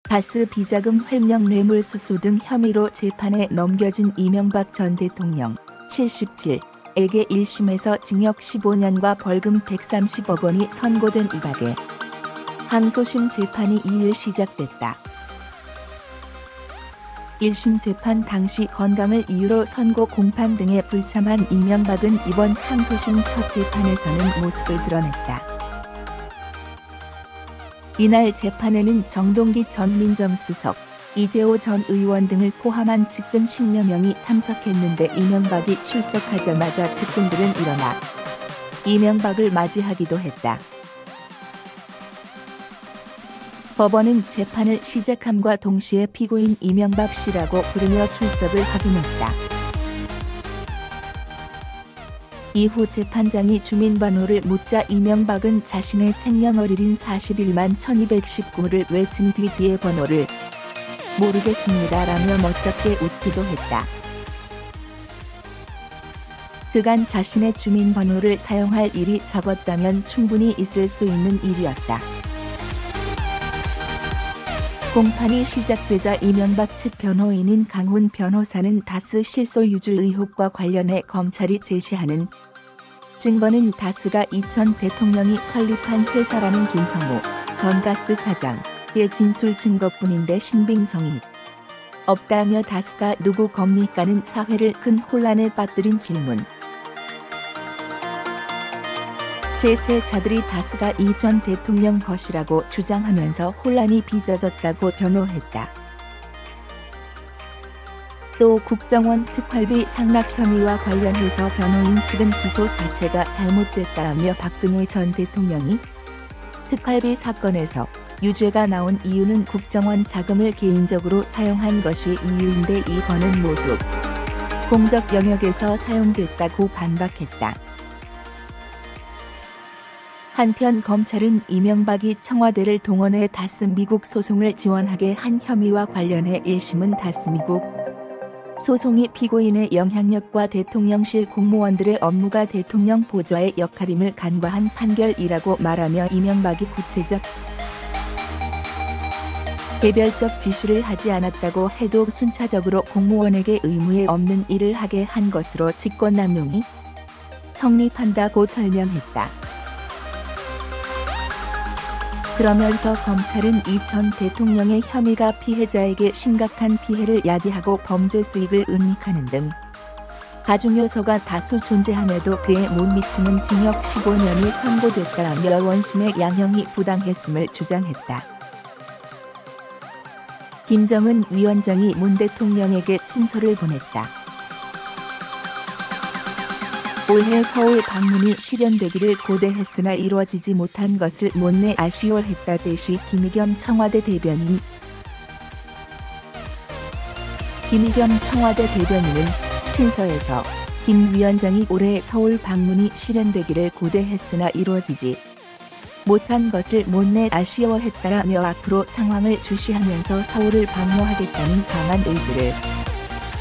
다스 비자금 횡령 뇌물수수 등 혐의로 재판에 넘겨진 이명박 전 대통령 77에게 1심에서 징역 15년과 벌금 130억 원이 선고된 이박에 항소심 재판이 2일 시작됐다. 1심 재판 당시 건강을 이유로 선고 공판 등에 불참한 이명박은 이번 항소심 첫 재판에서는 모습을 드러냈다. 이날 재판에는 정동기 전 민정수석, 이재호 전 의원 등을 포함한 측근 10여 명이 참석했는데 이명박이 출석하자마자 측근들은 일어나 이명박을 맞이하기도 했다. 법원은 재판을 시작함과 동시에 피고인 이명박 씨라고 부르며 출석을 확인했다. 이후 재판장이 주민번호를 묻자 이명박은 자신의 생년월일인 41만 1219를 외친 뒤 뒤에 번호를 모르겠습니다라며 멋쩍게 웃기도 했다. 그간 자신의 주민번호를 사용할 일이 적었다면 충분히 있을 수 있는 일이었다. 공판이 시작되자 이명박 측 변호인인 강훈 변호사는 다스 실소유주 의혹과 관련해 검찰이 제시하는 증거는 다스가 이전 대통령이 설립한 회사라는 김성호 전 가스 사장의 진술 증거뿐인데 신빙성이 없다며 다스가 누구 겁니까는 사회를 큰 혼란에 빠뜨린 질문. 제3자들이 다스가 이전 대통령 것이라고 주장하면서 혼란이 빚어졌다고 변호했다. 또 국정원 특활비 상납 혐의와 관련해서 변호인 측은 기소 자체가 잘못됐다며 박근혜 전 대통령이 특활비 사건에서 유죄가 나온 이유는 국정원 자금을 개인적으로 사용한 것이 이유인데 이거는 모두 공적 영역에서 사용됐다고 반박했다. 한편 검찰은 이명박이 청와대를 동원해 다스 미국 소송을 지원하게 한 혐의와 관련해 1심은 다스 미국 소송이 피고인의 영향력과 대통령실 공무원들의 업무가 대통령 보좌의 역할임을 간과한 판결이라고 말하며 이명박이 구체적 개별적 지시를 하지 않았다고 해도 순차적으로 공무원에게 의무에 없는 일을 하게 한 것으로 직권남용이 성립한다고 설명했다. 그러면서 검찰은 이 전 대통령의 혐의가 피해자에게 심각한 피해를 야기하고 범죄 수익을 은닉하는 등 가중 요소가 다수 존재함에도 그에 못 미치는 징역 15년이 선고됐다라며 원심의 양형이 부당했음을 주장했다. 김정은 위원장이 문 대통령에게 친서를 보냈다. 올해 서울 방문이 실현되기를 고대했으나 이루어지지 못한 것을 못내 아쉬워했다. 대시 김의겸 청와대 대변인. 김의겸 청와대 대변인은 친서에서 김 위원장이 올해 서울 방문이 실현되기를 고대했으나 이루어지지 못한 것을 못내 아쉬워했다라며 앞으로 상황을 주시하면서 서울을 방문하겠다는 강한 의지를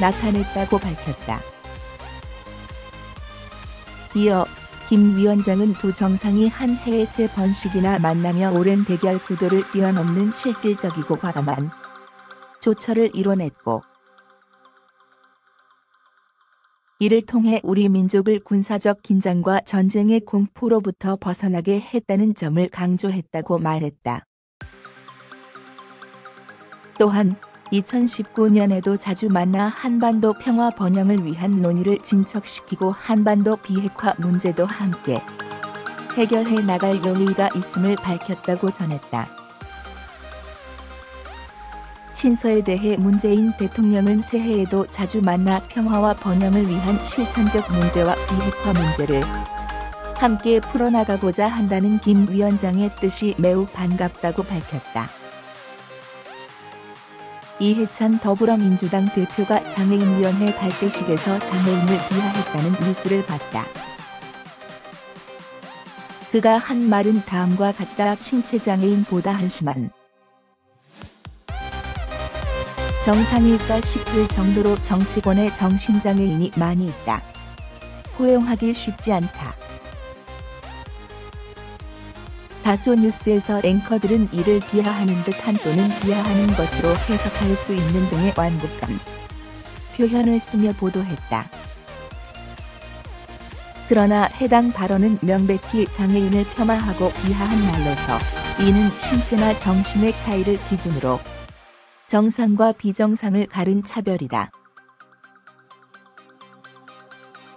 나타냈다고 밝혔다. 이어 김 위원장은 두 정상이 한 해에 3번씩이나 만나며 오랜 대결 구도를 뛰어넘는 실질적이고 과감한 조처를 이뤄냈고 이를 통해 우리 민족을 군사적 긴장과 전쟁의 공포로부터 벗어나게 했다는 점을 강조했다고 말했다. 또한 2019년에도 자주 만나 한반도 평화 번영을 위한 논의를 진척시키고 한반도 비핵화 문제도 함께 해결해 나갈 용의가 있음을 밝혔다고 전했다. 친서에 대해 문재인 대통령은 새해에도 자주 만나 평화와 번영을 위한 실천적 문제와 비핵화 문제를 함께 풀어나가고자 한다는 김 위원장의 뜻이 매우 반갑다고 밝혔다. 이해찬 더불어민주당 대표가 장애인위원회 발대식에서 장애인을 비하했다는 뉴스를 봤다. 그가 한 말은 다음과 같다. 신체장애인보다 한심한 정상일까 싶을 정도로 정치권에 정신장애인이 많이 있다. 포용하기 쉽지 않다. 다수 뉴스에서 앵커들은 이를 비하하는 듯한 또는 비하하는 것으로 해석할 수 있는 등의 완곡한 표현을 쓰며 보도했다. 그러나 해당 발언은 명백히 장애인을 폄하하고 비하한 말로서 이는 신체나 정신의 차이를 기준으로 정상과 비정상을 가른 차별이다.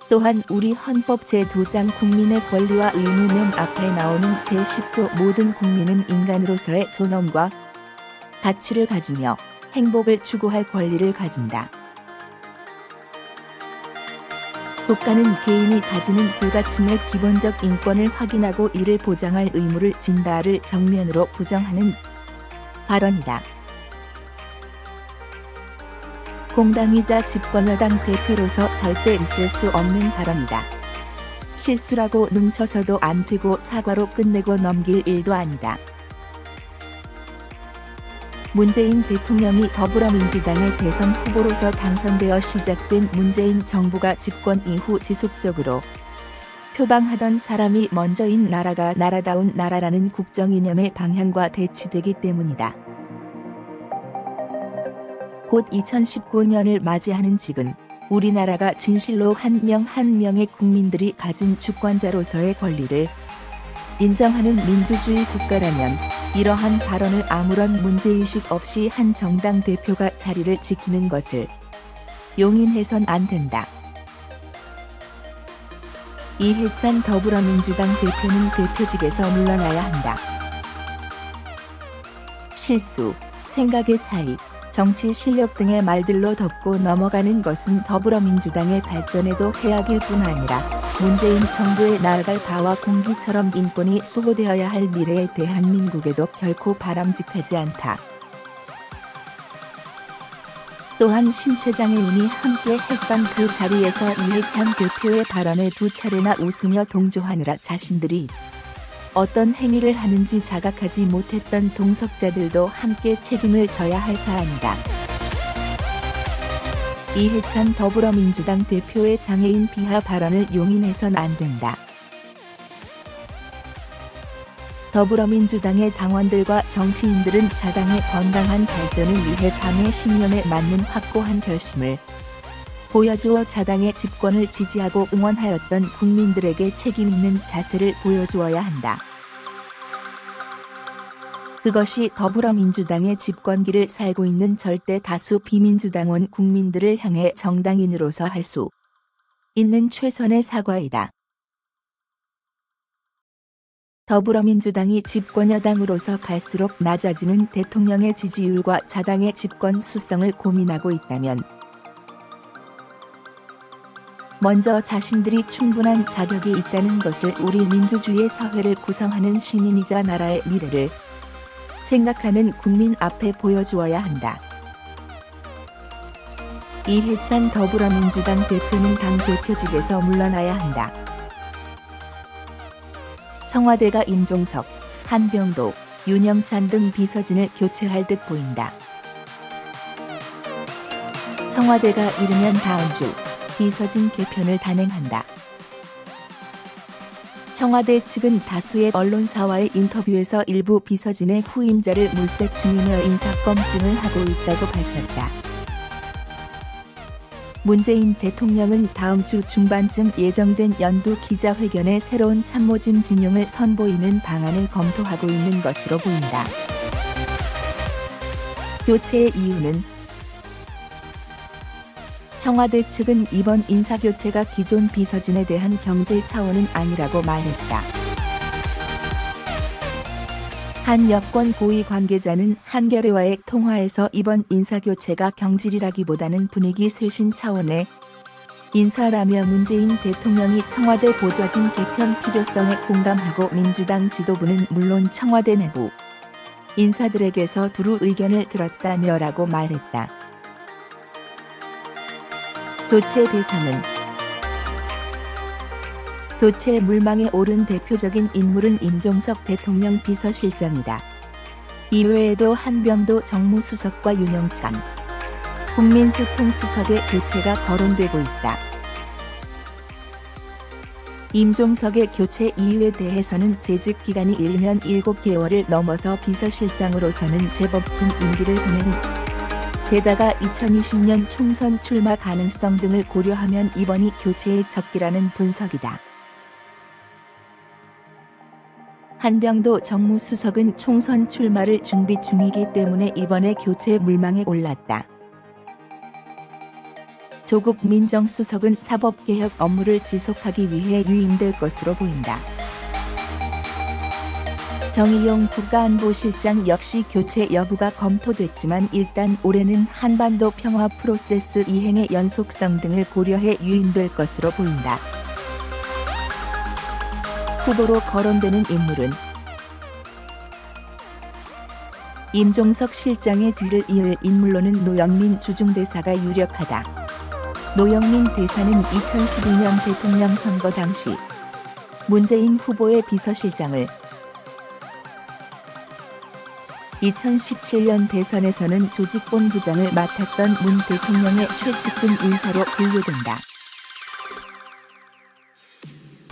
또한 우리 헌법 제2장 국민의 권리와 의무 맨 앞에 나오는 제10조 모든 국민은 인간으로서의 존엄과 가치를 가지며 행복을 추구할 권리를 가진다. 국가는 개인이 가지는 불가침의 기본적 인권을 확인하고 이를 보장할 의무를 진다를 정면으로 부정하는 발언이다. 공당이자 집권여당 대표로서 절대 있을 수 없는 발언이다. 실수라고 능쳐서도 안 되고 사과로 끝내고 넘길 일도 아니다. 문재인 대통령이 더불어민주당의 대선 후보로서 당선되어 시작된 문재인 정부가 집권 이후 지속적으로 표방하던 사람이 먼저인 나라가 나라다운 나라라는 국정 이념의 방향과 대치되기 때문이다. 곧 2019년을 맞이하는 지금 우리나라가 진실로 한 명 한 명의 국민들이 가진 주권자로서의 권리를 인정하는 민주주의 국가라면 이러한 발언을 아무런 문제의식 없이 한 정당 대표가 자리를 지키는 것을 용인해선 안 된다. 이해찬 더불어민주당 대표는 대표직에서 물러나야 한다. 실수, 생각의 차이, 정치 실력 등의 말들로 덮고 넘어가는 것은 더불어민주당의 발전에도 해악일 뿐 아니라 문재인 정부에 나아갈 바와 공기처럼 인권이 수호되어야 할 미래의 대한민국에도 결코 바람직하지 않다. 또한 신체장애인이 함께 했던 그 자리에서 이해찬 대표의 발언에 두 차례나 웃으며 동조하느라 자신들이 어떤 행위를 하는지 자각하지 못했던 동석자들도 함께 책임을 져야 할 사안이다. 이해찬 더불어민주당 대표의 장애인 비하 발언을 용인해선 안 된다. 더불어민주당의 당원들과 정치인들은 자당의 건강한 발전을 위해 당의 신념에 맞는 확고한 결심을 보여주어 자당의 집권을 지지하고 응원하였던 국민들에게 책임 있는 자세를 보여주어야 한다. 그것이 더불어민주당의 집권기를 살고 있는 절대 다수 비민주당원 국민들을 향해 정당인으로서 할 수 있는 최선의 사과이다. 더불어민주당이 집권여당으로서 갈수록 낮아지는 대통령의 지지율과 자당의 집권 수성을 고민하고 있다면 먼저 자신들이 충분한 자격이 있다는 것을 우리 민주주의 사회를 구성하는 시민이자 나라의 미래를 생각하는 국민 앞에 보여주어야 한다. 이해찬 더불어민주당 대표는 당 대표직에서 물러나야 한다. 청와대가 임종석, 한병도, 윤영찬 등 비서진을 교체할 듯 보인다. 청와대가 이르면 다음 주 비서진 개편을 단행한다. 청와대 측은 다수의 언론사와의 인터뷰에서 일부 비서진의 후임자를 물색 중이며 인사검증을 하고 있다고 밝혔다. 문재인 대통령은 다음 주 중반쯤 예정된 연두 기자회견에 새로운 참모진 진용을 선보이는 방안을 검토하고 있는 것으로 보인다. 교체의 이유는 청와대 측은 이번 인사교체가 기존 비서진에 대한 경질 차원은 아니라고 말했다. 한 여권 고위 관계자는 한겨레와의 통화에서 이번 인사교체가 경질이라기보다는 분위기 쇄신 차원의 인사라며 문재인 대통령이 청와대 보좌진 개편 필요성에 공감하고 민주당 지도부는 물론 청와대 내부 인사들에게서 두루 의견을 들었다며라고 말했다. 교체 대상은 교체 물망에 오른 대표적인 인물은 임종석 대통령 비서실장이다. 이외에도 한병도 정무수석과 윤영찬 국민소통수석의 교체가 거론되고 있다. 임종석의 교체 이유에 대해서는 재직 기간이 1년 7개월을 넘어서 비서실장으로서는 제법 긴 임기를 보낸 게다가 2020년 총선 출마 가능성 등을 고려하면 이번이 교체의 적기라는 분석이다. 한병도 정무수석은 총선 출마를 준비 중이기 때문에 이번에 교체 물망에 올랐다. 조국 민정수석은 사법개혁 업무를 지속하기 위해 유임될 것으로 보인다. 정의용 국가안보실장 역시 교체 여부가 검토됐지만 일단 올해는 한반도 평화 프로세스 이행의 연속성 등을 고려해 유임될 것으로 보인다. 후보로 거론되는 인물은 임종석 실장의 뒤를 이을 인물로는 노영민 주중대사가 유력하다. 노영민 대사는 2012년 대통령 선거 당시 문재인 후보의 비서실장을, 2017년 대선에서는 조직본부장을 맡았던 문 대통령의 최측근 인사로 분류된다.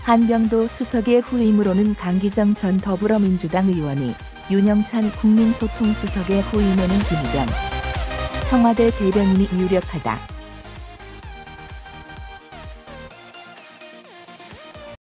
한병도 수석의 후임으로는 강기정 전 더불어민주당 의원이, 윤영찬 국민소통수석의 후임에는 김의겸 청와대 대변인이 유력하다.